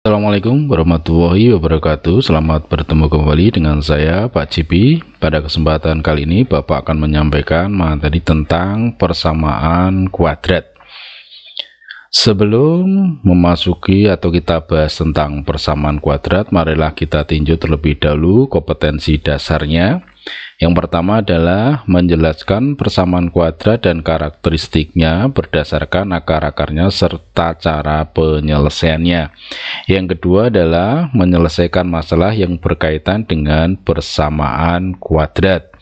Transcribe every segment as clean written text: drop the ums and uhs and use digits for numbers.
Assalamualaikum warahmatullahi wabarakatuh. Selamat bertemu kembali dengan saya Pak Cipi. Pada kesempatan kali ini Bapak akan menyampaikan materi tentang persamaan kuadrat. Sebelum memasuki atau kita bahas tentang persamaan kuadrat, marilah kita tinjau terlebih dahulu kompetensi dasarnya. Yang pertama adalah menjelaskan persamaan kuadrat dan karakteristiknya berdasarkan akar-akarnya serta cara penyelesaiannya. Yang kedua adalah menyelesaikan masalah yang berkaitan dengan persamaan kuadrat.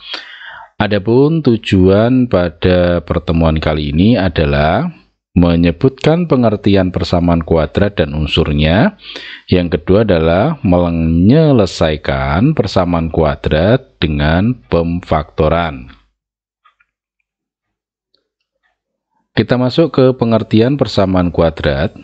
Adapun tujuan pada pertemuan kali ini adalah menyebutkan pengertian persamaan kuadrat dan unsurnya. Yang kedua adalah menyelesaikan persamaan kuadrat dengan pemfaktoran. Kita masuk ke pengertian persamaan kuadrat.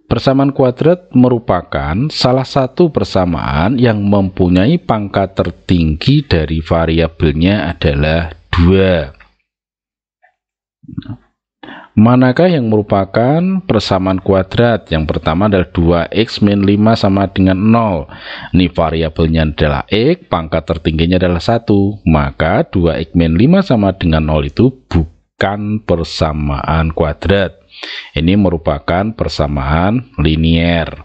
Persamaan kuadrat merupakan salah satu persamaan yang mempunyai pangkat tertinggi dari variabelnya adalah 2. Manakah yang merupakan persamaan kuadrat? Yang pertama adalah 2x min 5 sama dengan 0. Ini variabelnya adalah x, pangkat tertingginya adalah 1. Maka 2x min 5 sama dengan 0 itu bukan persamaan kuadrat. Ini merupakan persamaan linier.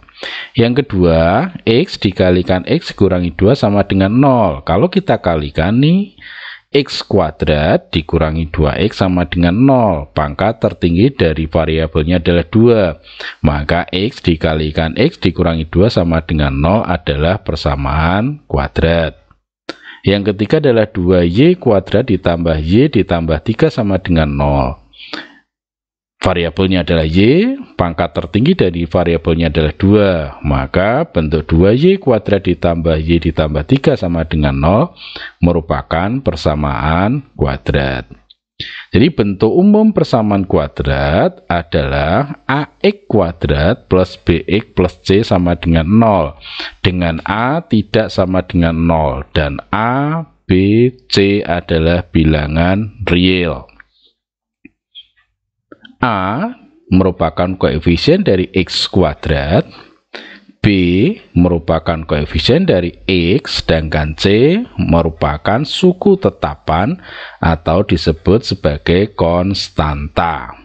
Yang kedua, x dikalikan x kurangi 2 sama dengan 0. Kalau kita kalikan nih, x kuadrat dikurangi 2x sama dengan 0. Pangkat tertinggi dari variabelnya adalah 2. Maka x dikalikan x dikurangi 2 sama dengan 0 adalah persamaan kuadrat. Yang ketiga adalah 2y kuadrat ditambah y ditambah 3 sama dengan 0. Variabelnya adalah y, pangkat tertinggi dari variabelnya adalah 2. Maka bentuk 2y kuadrat ditambah y ditambah 3 sama dengan 0 merupakan persamaan kuadrat. Jadi bentuk umum persamaan kuadrat adalah ax kuadrat plus bx plus c sama dengan 0. Dengan a tidak sama dengan 0 dan a, b, c adalah bilangan real. A merupakan koefisien dari x kuadrat, B merupakan koefisien dari x, sedangkan C merupakan suku tetapan atau disebut sebagai konstanta.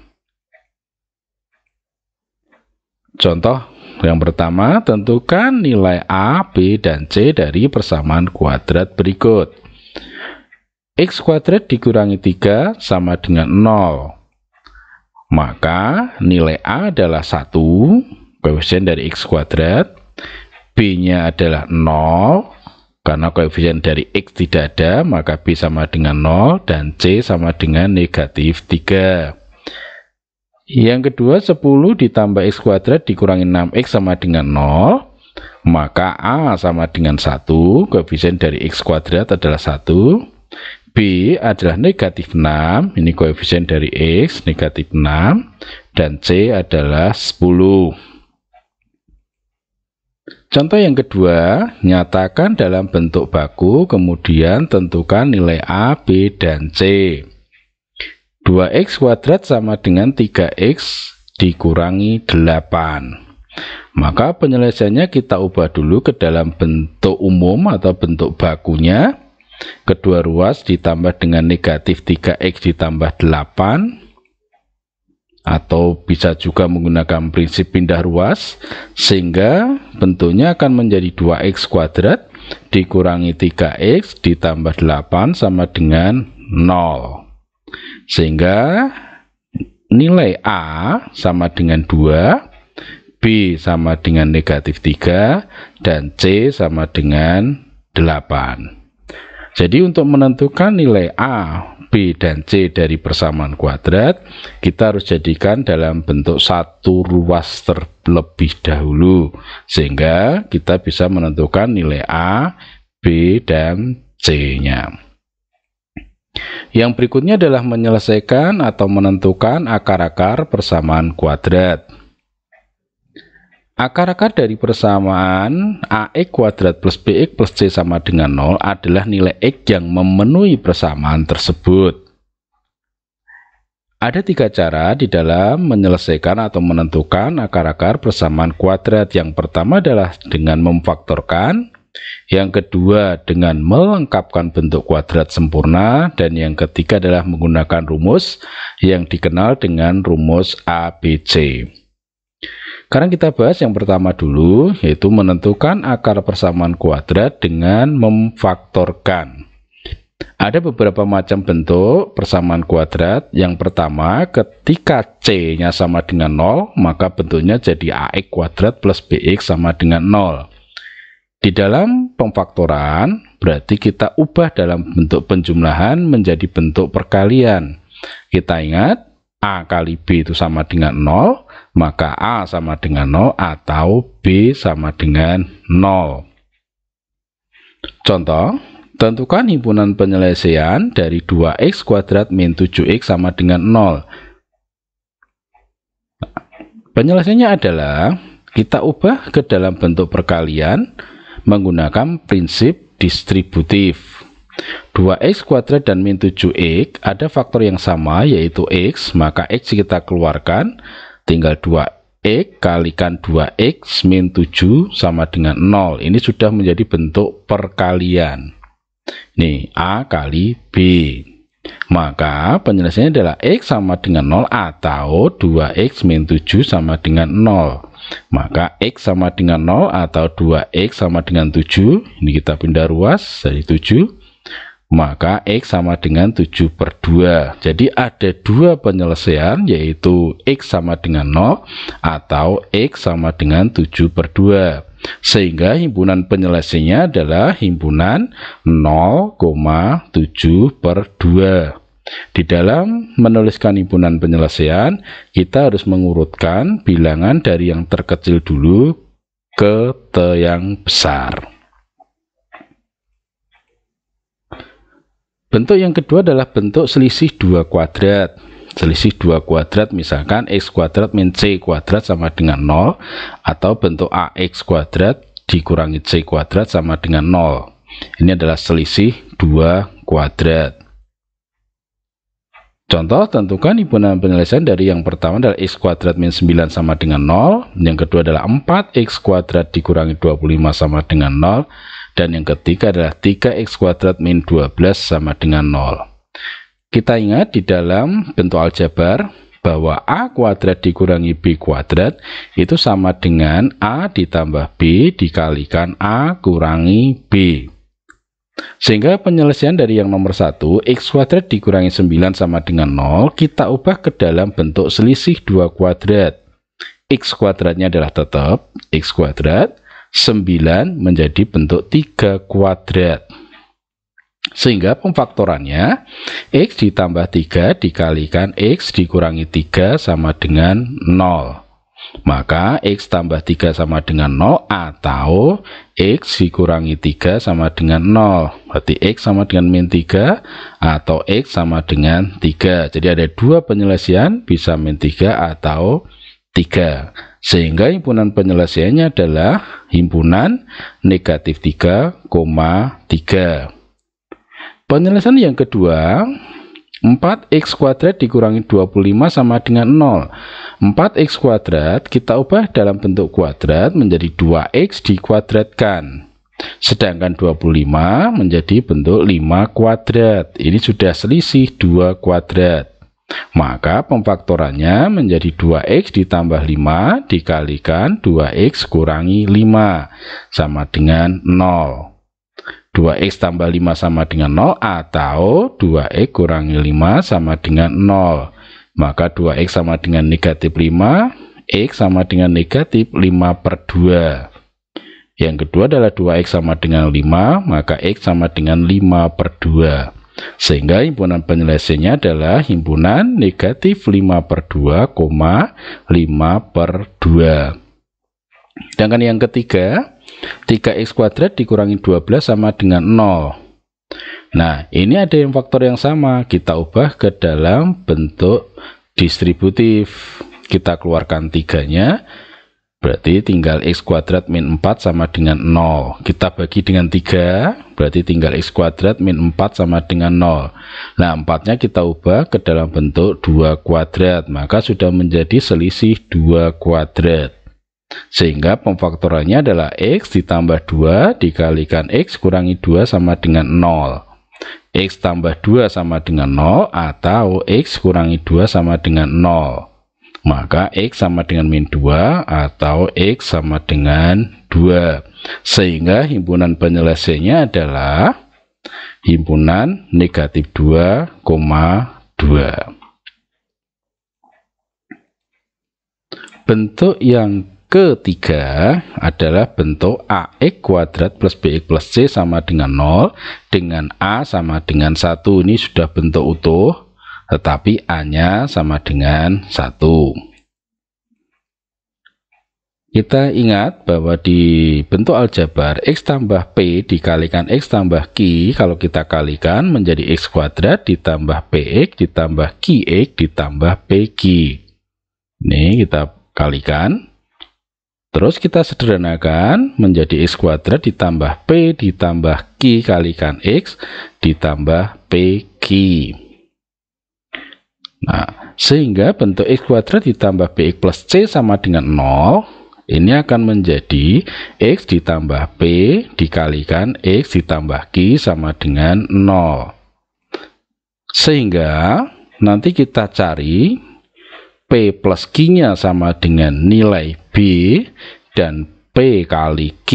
Contoh yang pertama, tentukan nilai A, B, dan C dari persamaan kuadrat berikut. X kuadrat dikurangi 3 sama dengan 0. Maka nilai A adalah 1, koefisien dari x kuadrat, B-nya adalah 0, karena koefisien dari x tidak ada, maka B sama dengan 0, dan C sama dengan negatif 3. Yang kedua, 10 ditambah x kuadrat dikurangi 6x sama dengan 0, maka A sama dengan 1, koefisien dari x kuadrat adalah 1, B adalah negatif 6, ini koefisien dari x, negatif 6, dan C adalah 10. Contoh yang kedua, nyatakan dalam bentuk baku, kemudian tentukan nilai A, B, dan C. 2x kuadrat sama dengan 3x dikurangi 8. Maka penyelesaiannya kita ubah dulu ke dalam bentuk umum atau bentuk bakunya. Kedua ruas ditambah dengan negatif 3x ditambah 8, atau bisa juga menggunakan prinsip pindah ruas, sehingga bentuknya akan menjadi 2x kuadrat dikurangi 3x ditambah 8 sama dengan 0. Sehingga nilai A sama dengan 2, B sama dengan negatif 3, dan C sama dengan 8. Jadi untuk menentukan nilai A, B, dan C dari persamaan kuadrat, kita harus jadikan dalam bentuk satu ruas terlebih dahulu, sehingga kita bisa menentukan nilai A, B, dan C-nya. Yang berikutnya adalah menyelesaikan atau menentukan akar-akar persamaan kuadrat. Akar-akar dari persamaan ax kuadrat plus bx plus c sama dengan 0 adalah nilai x yang memenuhi persamaan tersebut. Ada 3 cara di dalam menyelesaikan atau menentukan akar-akar persamaan kuadrat. Yang pertama adalah dengan memfaktorkan, yang kedua dengan melengkapkan bentuk kuadrat sempurna, dan yang ketiga adalah menggunakan rumus yang dikenal dengan rumus ABC. Sekarang kita bahas yang pertama dulu, yaitu menentukan akar persamaan kuadrat dengan memfaktorkan. Ada beberapa macam bentuk persamaan kuadrat. Yang pertama, ketika C-nya sama dengan 0, maka bentuknya jadi AX kuadrat plus BX sama dengan 0. Di dalam pemfaktoran, berarti kita ubah dalam bentuk penjumlahan menjadi bentuk perkalian. Kita ingat, A kali B itu sama dengan 0, maka A sama dengan 0 atau B sama dengan 0. Contoh, tentukan himpunan penyelesaian dari 2x kuadrat min 7x sama dengan 0. Penyelesaiannya adalah kita ubah ke dalam bentuk perkalian menggunakan prinsip distributif. 2x kuadrat dan min 7x ada faktor yang sama, yaitu x, maka x kita keluarkan, tinggal 2x kalikan 2x min 7 sama dengan 0. Ini sudah menjadi bentuk perkalian. Nih, A kali B. Maka penyelesaiannya adalah x sama dengan 0 atau 2x min 7 sama dengan 0. Maka x sama dengan 0 atau 2x sama dengan 7. Ini kita pindah ruas dari 7. Maka x sama dengan 7 per 2. Jadi ada dua penyelesaian, yaitu x sama dengan 0 atau x sama dengan 7 per 2. Sehingga himpunan penyelesaiannya adalah himpunan 0,7 per 2. Di dalam menuliskan himpunan penyelesaian, kita harus mengurutkan bilangan dari yang terkecil dulu ke yang besar. Bentuk yang kedua adalah bentuk selisih 2 kuadrat. Selisih 2 kuadrat misalkan x kuadrat min c kuadrat sama dengan 0, atau bentuk ax kuadrat dikurangi c kuadrat sama dengan 0. Ini adalah selisih 2 kuadrat. Contoh, tentukan himpunan penyelesaian dari yang pertama adalah x kuadrat min 9 sama dengan 0, yang kedua adalah 4x kuadrat dikurangi 25 sama dengan 0, dan yang ketiga adalah 3x kuadrat min 12 sama dengan 0. Kita ingat di dalam bentuk aljabar bahwa a kuadrat dikurangi b kuadrat itu sama dengan a ditambah b dikalikan a kurangi b. Sehingga penyelesaian dari yang nomor 1, x kuadrat dikurangi 9 sama dengan 0, kita ubah ke dalam bentuk selisih 2 kuadrat. X kuadratnya adalah tetap x kuadrat, 9 menjadi bentuk 3 kuadrat. Sehingga pemfaktorannya x ditambah 3 dikalikan x dikurangi 3 sama dengan 0. Maka x tambah 3 sama dengan 0 atau x dikurangi 3 sama dengan 0. Berarti x sama dengan min 3 atau x sama dengan 3. Jadi ada dua penyelesaian, bisa min 3 atau 3. Sehingga himpunan penyelesaiannya adalah himpunan negatif 3,3. Penyelesaian yang kedua, 4x kuadrat dikurangi 25 sama dengan 0. 4x kuadrat kita ubah dalam bentuk kuadrat menjadi 2x dikuadratkan. Sedangkan 25 menjadi bentuk 5 kuadrat. Ini sudah selisih 2 kuadrat. Maka pemfaktorannya menjadi 2x ditambah 5 dikalikan 2x kurangi 5 sama dengan 0. 2x tambah 5 sama dengan 0 atau 2x kurangi 5 sama dengan 0. Maka 2x sama dengan negatif 5, x sama dengan negatif 5 per 2. Yang kedua adalah 2x sama dengan 5, maka x sama dengan 5 per 2. Sehingga himpunan penyelesaiannya adalah himpunan negatif 5 per 2, 5 per 2. Sedangkan yang ketiga, 3x kuadrat dikurangi 12 sama dengan 0. Nah, ini ada yang faktor yang sama, kita ubah ke dalam bentuk distributif. Kita keluarkan 3-nya, berarti tinggal x kuadrat min 4 sama dengan 0. Kita bagi dengan 3, berarti tinggal x kuadrat min 4 sama dengan 0. Nah, 4-nya kita ubah ke dalam bentuk 2 kuadrat, maka sudah menjadi selisih 2 kuadrat. Sehingga pemfaktorannya adalah x ditambah 2 dikalikan x kurangi 2 sama dengan 0. X tambah 2 sama dengan 0 atau x kurangi 2 sama dengan 0. Maka x sama dengan min 2 atau x sama dengan 2. Sehingga himpunan penyelesaiannya adalah himpunan negatif 2,2. Bentuk yang ketiga adalah bentuk ax kuadrat plus bx plus c sama dengan 0 dengan a sama dengan 1. Ini sudah bentuk utuh, tetapi a-nya sama dengan 1. Kita ingat bahwa di bentuk aljabar x tambah p dikalikan x tambah q, kalau kita kalikan menjadi x kuadrat ditambah px ditambah qx ditambah pq. Ini kita kalikan. Terus kita sederhanakan menjadi x kuadrat ditambah p ditambah q kalikan x ditambah pq. Nah, sehingga bentuk x kuadrat ditambah bx plus c sama dengan 0, ini akan menjadi x ditambah p dikalikan x ditambah q sama dengan 0. Sehingga nanti kita cari p plus q-nya sama dengan nilai b, dan p kali q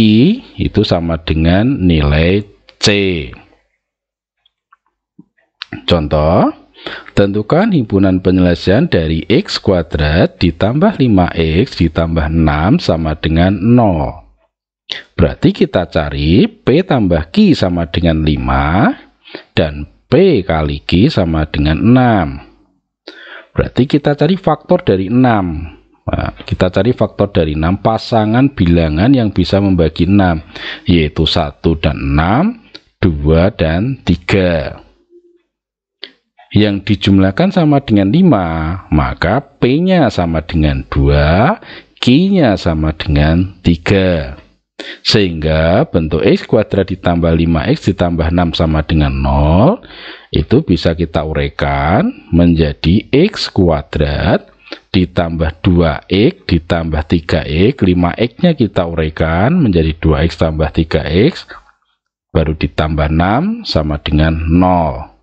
itu sama dengan nilai c. Contoh, tentukan himpunan penyelesaian dari x kuadrat ditambah 5x ditambah 6 sama dengan 0. Berarti kita cari p tambah q sama dengan 5 dan p kali q sama dengan 6. Berarti kita cari faktor dari 6. Nah, kita cari faktor dari 6 pasangan bilangan yang bisa membagi 6, yaitu 1 dan 6, 2 dan 3. Yang dijumlahkan sama dengan 5, maka P-nya sama dengan 2, Q-nya sama dengan 3. Sehingga bentuk x kuadrat ditambah 5x ditambah 6 sama dengan 0, itu bisa kita uraikan menjadi x kuadrat ditambah 2x ditambah 3x. 5x-nya kita uraikan menjadi 2x tambah 3x, baru ditambah 6 sama dengan 0.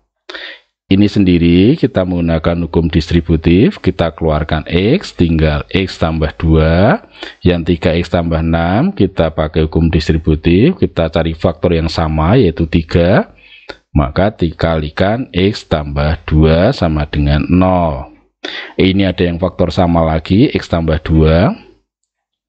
Ini sendiri kita menggunakan hukum distributif, kita keluarkan x, tinggal x tambah 2, yang 3x tambah 6, kita pakai hukum distributif, kita cari faktor yang sama yaitu 3, maka dikalikan x tambah 2 sama dengan 0. Ini ada yang faktor sama lagi, x tambah 2,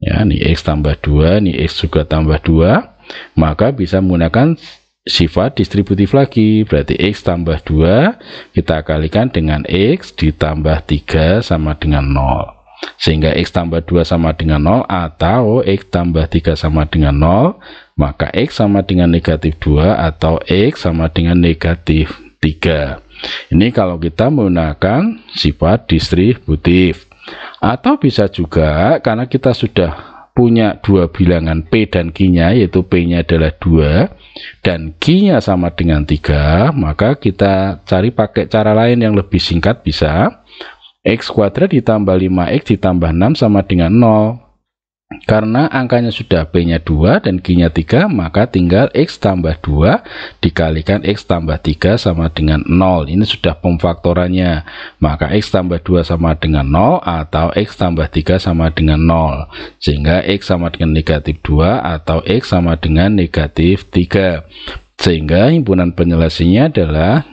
ya, ini x tambah 2, ini x juga tambah 2, maka bisa menggunakan sifat distributif lagi, berarti x tambah 2 kita kalikan dengan x ditambah 3 sama dengan 0, sehingga x tambah 2 sama dengan 0 atau x tambah 3 sama dengan 0, maka x sama dengan negatif 2 atau x sama dengan negatif 3. Ini kalau kita menggunakan sifat distributif. Atau bisa juga karena kita sudah punya dua bilangan P dan Q-nya, yaitu P-nya adalah 2 dan Q-nya sama dengan 3, maka kita cari pakai cara lain yang lebih singkat, bisa x kuadrat ditambah 5x ditambah 6 sama dengan 0. Karena angkanya sudah P-nya 2 dan Q-nya 3, maka tinggal x tambah 2 dikalikan x tambah 3 sama dengan 0. Ini sudah pemfaktorannya. Maka x tambah 2 sama dengan 0 atau x tambah 3 sama dengan 0. Sehingga x sama dengan negatif 2 atau x sama dengan negatif 3. Sehingga himpunan penyelesaiannya adalah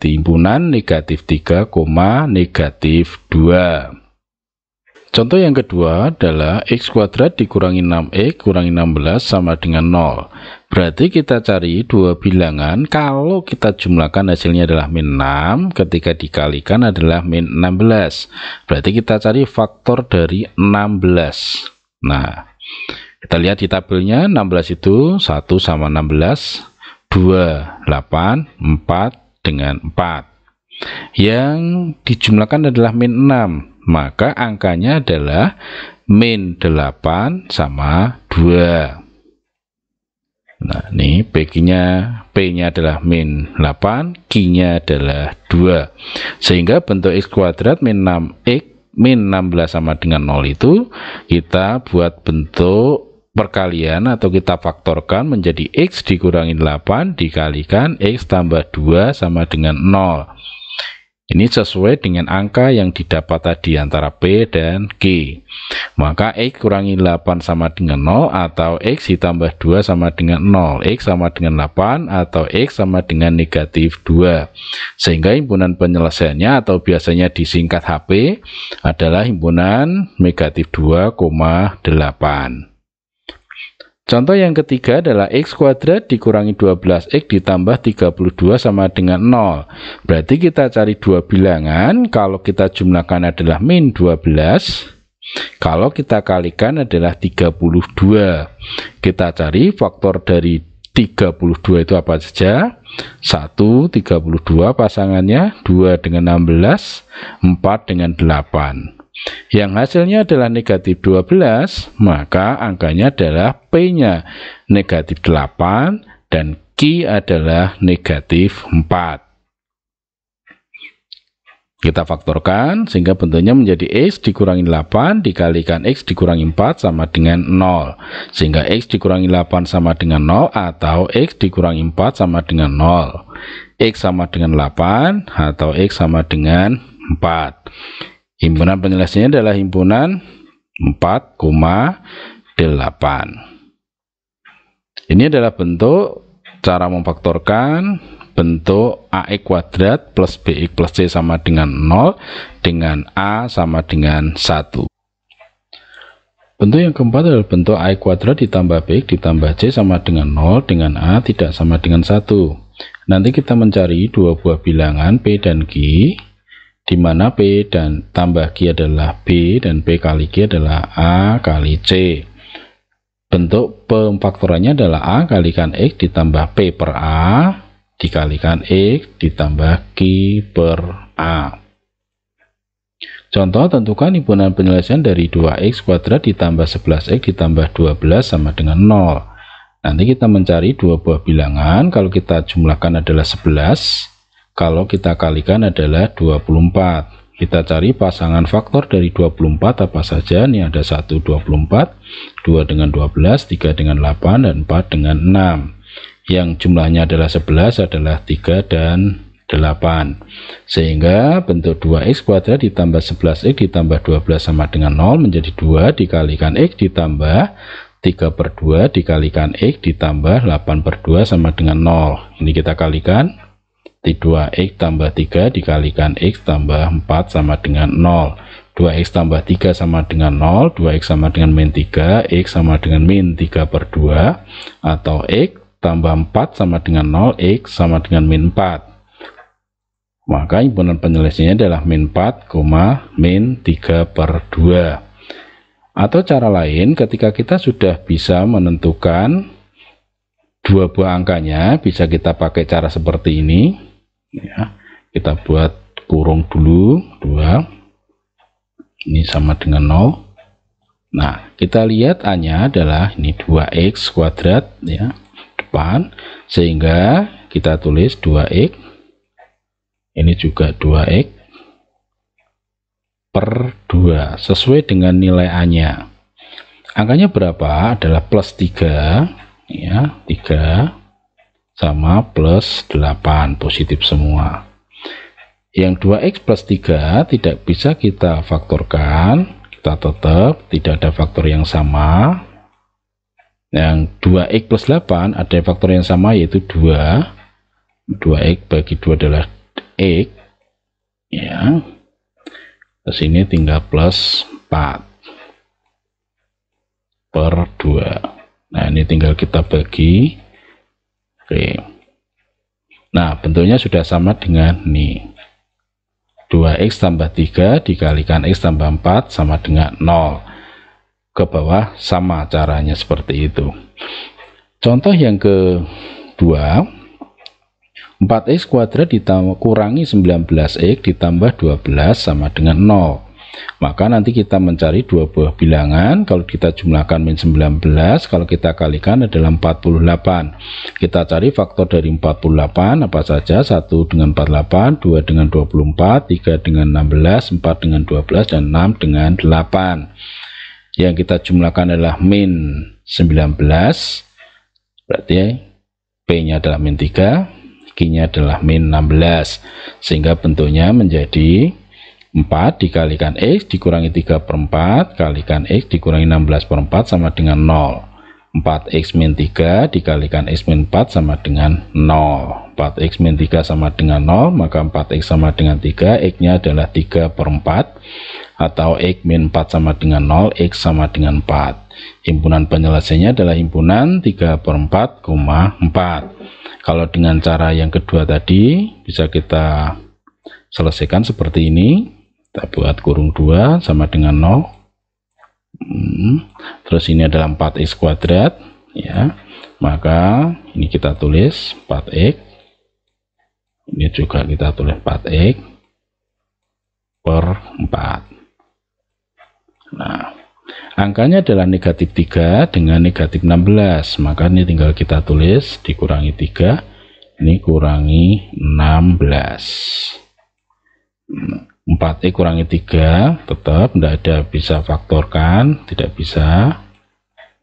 himpunan negatif 3, negatif 2. Contoh yang kedua adalah x kuadrat dikurangi 6x kurangi 16 sama dengan 0. Berarti kita cari dua bilangan, kalau kita jumlahkan hasilnya adalah min 6, ketika dikalikan adalah min 16. Berarti kita cari faktor dari 16. Nah, kita lihat di tabelnya, 16 itu 1 sama 16, 2, 8, 4 dengan 4. Yang dijumlahkan adalah min 6. Maka angkanya adalah min 8 sama 2. Nah, ini P-nya adalah min 8, Q-nya adalah 2. Sehingga bentuk X kuadrat min 6X min 16 sama dengan 0 itu kita buat bentuk perkalian atau kita faktorkan menjadi X dikurangi 8 dikalikan X tambah 2 sama dengan 0. Ini sesuai dengan angka yang didapat tadi antara P dan Q. Maka X kurangi 8 sama dengan 0 atau X ditambah 2 sama dengan 0. X sama dengan 8 atau X sama dengan negatif 2. Sehingga himpunan penyelesaiannya atau biasanya disingkat HP adalah himpunan negatif 2,8. Contoh yang ketiga adalah X kuadrat dikurangi 12X ditambah 32 sama dengan 0. Berarti kita cari dua bilangan, kalau kita jumlahkan adalah min 12, kalau kita kalikan adalah 32. Kita cari faktor dari 32 itu apa saja? 1, 32 pasangannya, 2 dengan 16, 4 dengan 8. Yang hasilnya adalah negatif 12, maka angkanya adalah P-nya negatif 8 dan Q adalah negatif 4. Kita faktorkan sehingga bentuknya menjadi X dikurangi 8 dikalikan X dikurangi 4 sama dengan 0. Sehingga X dikurangi 8 sama dengan 0 atau X dikurangi 4 sama dengan 0. X sama dengan 8 atau X sama dengan 4. Himpunan penyelesaiannya adalah himpunan 4,8. Ini adalah bentuk cara memfaktorkan bentuk AX kuadrat plus BX plus C sama dengan 0 dengan A sama dengan 1. Bentuk yang keempat adalah bentuk AX kuadrat ditambah BX ditambah C sama dengan 0 dengan A tidak sama dengan 1. Nanti kita mencari dua buah bilangan P dan Q, di mana P dan tambah Q adalah B dan P kali Q adalah A kali C. Bentuk pemfaktorannya adalah A kalikan X ditambah P per A dikalikan X ditambah Q per A. Contoh, tentukan himpunan penyelesaian dari 2X kuadrat ditambah 11X ditambah 12 sama dengan 0. Nanti kita mencari dua buah bilangan, kalau kita jumlahkan adalah 11, kalau kita kalikan adalah 24. Kita cari pasangan faktor dari 24 apa saja. Ini ada 1 24, 2 dengan 12, 3 dengan 8, dan 4 dengan 6. Yang jumlahnya adalah 11 adalah 3 dan 8. Sehingga bentuk 2X kuadrat ditambah 11X ditambah 12 sama dengan 0 menjadi 2 dikalikan X ditambah 3 per 2 dikalikan X ditambah 8 per 2 sama dengan 0. Ini kita kalikan. 2X tambah 3 dikalikan X tambah 4 sama dengan 0. 2X tambah 3 sama dengan 0. 2X sama dengan min 3. X sama dengan min 3 per 2. Atau X tambah 4 sama dengan 0. X sama dengan min 4. Maka himpunan penyelesaiannya adalah min 4, min 3 per 2. Atau cara lain, ketika kita sudah bisa menentukan dua buah angkanya, bisa kita pakai cara seperti ini. Ya, kita buat kurung dulu 2, ini sama dengan 0. Nah, kita lihat A-nya adalah ini 2X kuadrat ya depan, sehingga kita tulis 2X, ini juga 2X per 2 sesuai dengan nilai A-nya. Angkanya berapa? Adalah plus 3 ya, 3 sama plus 8, positif semua. Yang 2X plus 3 tidak bisa kita faktorkan, kita tetap tidak ada faktor yang sama. Yang 2X plus 8 ada faktor yang sama, yaitu 2. 2X bagi 2 adalah X ya. Terus ini tinggal plus 4 per 2. Nah, ini tinggal kita bagi. Oke. Nah, bentuknya sudah sama dengan ini. 2X tambah 3 dikalikan X tambah 4 sama dengan 0. Ke bawah sama caranya seperti itu. Contoh yang kedua, 4X kuadrat ditambah kurangi 19X ditambah 12 sama dengan 0. Maka nanti kita mencari dua buah bilangan. Kalau kita jumlahkan min 19, kalau kita kalikan adalah 48. Kita cari faktor dari 48 apa saja? 1 dengan 48, 2 dengan 24, 3 dengan 16, 4 dengan 12, dan 6 dengan 8. Yang kita jumlahkan adalah min 19, berarti P-nya adalah min 3, Q-nya adalah min 16, sehingga bentuknya menjadi 4 dikalikan X dikurangi 3/4 kalikan X dikurangi 16/4 sama dengan 0. 4X min 3 dikalikan X min 4 sama dengan 0. 4X min 3 sama dengan 0, maka 4X sama dengan 3, X-nya adalah 3/4, atau X min 4 sama dengan 0, X sama dengan 4. Himpunan penyelesaiannya adalah himpunan 3/4, 4. Kalau dengan cara yang kedua tadi, bisa kita selesaikan seperti ini. Kita buat kurung 2 sama dengan 0. Terus ini adalah 4x kuadrat, ya. Maka ini kita tulis 4x. Ini juga kita tulis 4x per 4. Nah, angkanya adalah negatif 3 dengan negatif 16. Maka ini tinggal kita tulis dikurangi 3. Ini kurangi 16. 4x kurangi 3 tetap tidak ada, bisa faktorkan, tidak bisa.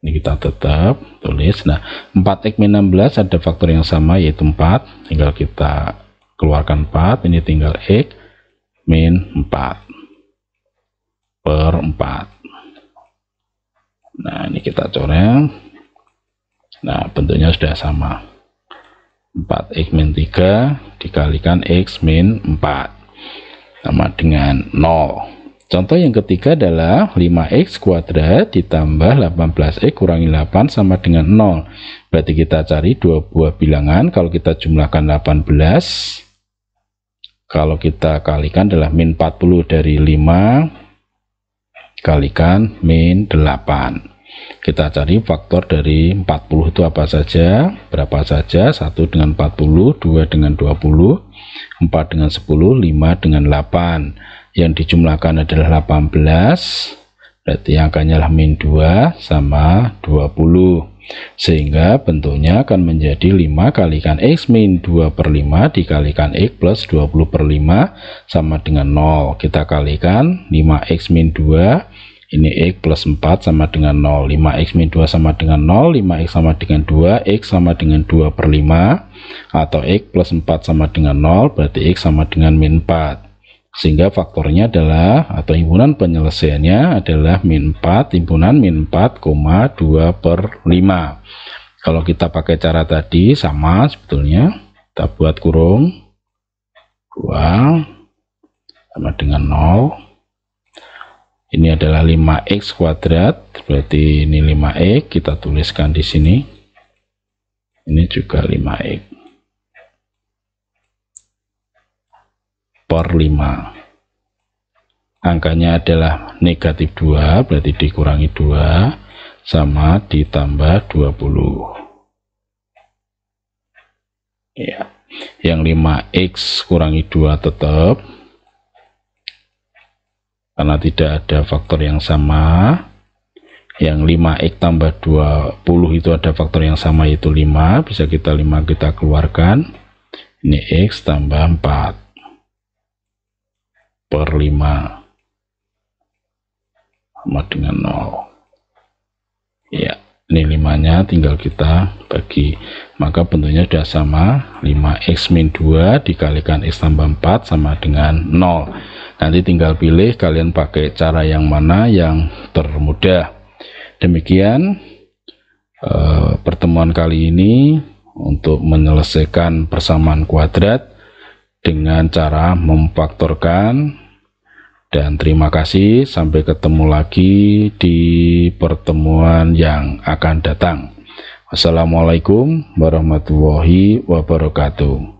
Ini kita tetap tulis. Nah, 4x min 16 ada faktor yang sama yaitu 4, tinggal kita keluarkan 4. Ini tinggal x min 4 per 4. Nah, ini kita coret. Nah, bentuknya sudah sama. 4x min 3 dikalikan x min 4 sama dengan 0. Contoh yang ketiga adalah 5x kuadrat ditambah 18x kurangi 8 sama dengan 0. Berarti kita cari dua buah bilangan. Kalau kita jumlahkan 18, kalau kita kalikan adalah min 40 dari 5 kalikan min 8. Kita cari faktor dari 40 itu apa saja, berapa saja? 1 dengan 40, 2 dengan 20, 4 dengan 10, 5 dengan 8. Yang dijumlahkan adalah 18, berarti angkanya adalah min 2 sama 20, sehingga bentuknya akan menjadi 5 kalikan X min 2/5 dikalikan X plus 20/5 sama dengan 0. Kita kalikan 5X min 2, ini X plus 4 sama dengan 0. 5X min 2 sama dengan 0, 5X sama dengan 2, X sama dengan 2/5, atau X plus 4 sama dengan 0, berarti X sama dengan min 4. Sehingga faktornya adalah, atau himpunan penyelesaiannya adalah min 4, himpunan min 4, 2/5. Kalau kita pakai cara tadi sama sebetulnya. Kita buat kurung 2 sama dengan 0. Ini adalah 5x kuadrat, berarti ini 5x, kita tuliskan di sini. Ini juga 5x per 5. Angkanya adalah negatif 2, berarti dikurangi 2 sama ditambah 20. Ya. Yang 5x kurangi 2 tetap, karena tidak ada faktor yang sama. Yang 5x tambah 20 itu ada faktor yang sama yaitu 5, bisa kita 5 kita keluarkan. Ini x tambah 4 per 5 sama dengan 0. Ya, ini 5-nya tinggal kita bagi, maka bentuknya sudah sama. 5x min 2 dikalikan x tambah 4 sama dengan 0. Nanti tinggal pilih kalian pakai cara yang mana yang termudah. Demikian pertemuan kali ini untuk menyelesaikan persamaan kuadrat dengan cara memfaktorkan. Dan terima kasih, sampai ketemu lagi di pertemuan yang akan datang. Wassalamualaikum warahmatullahi wabarakatuh.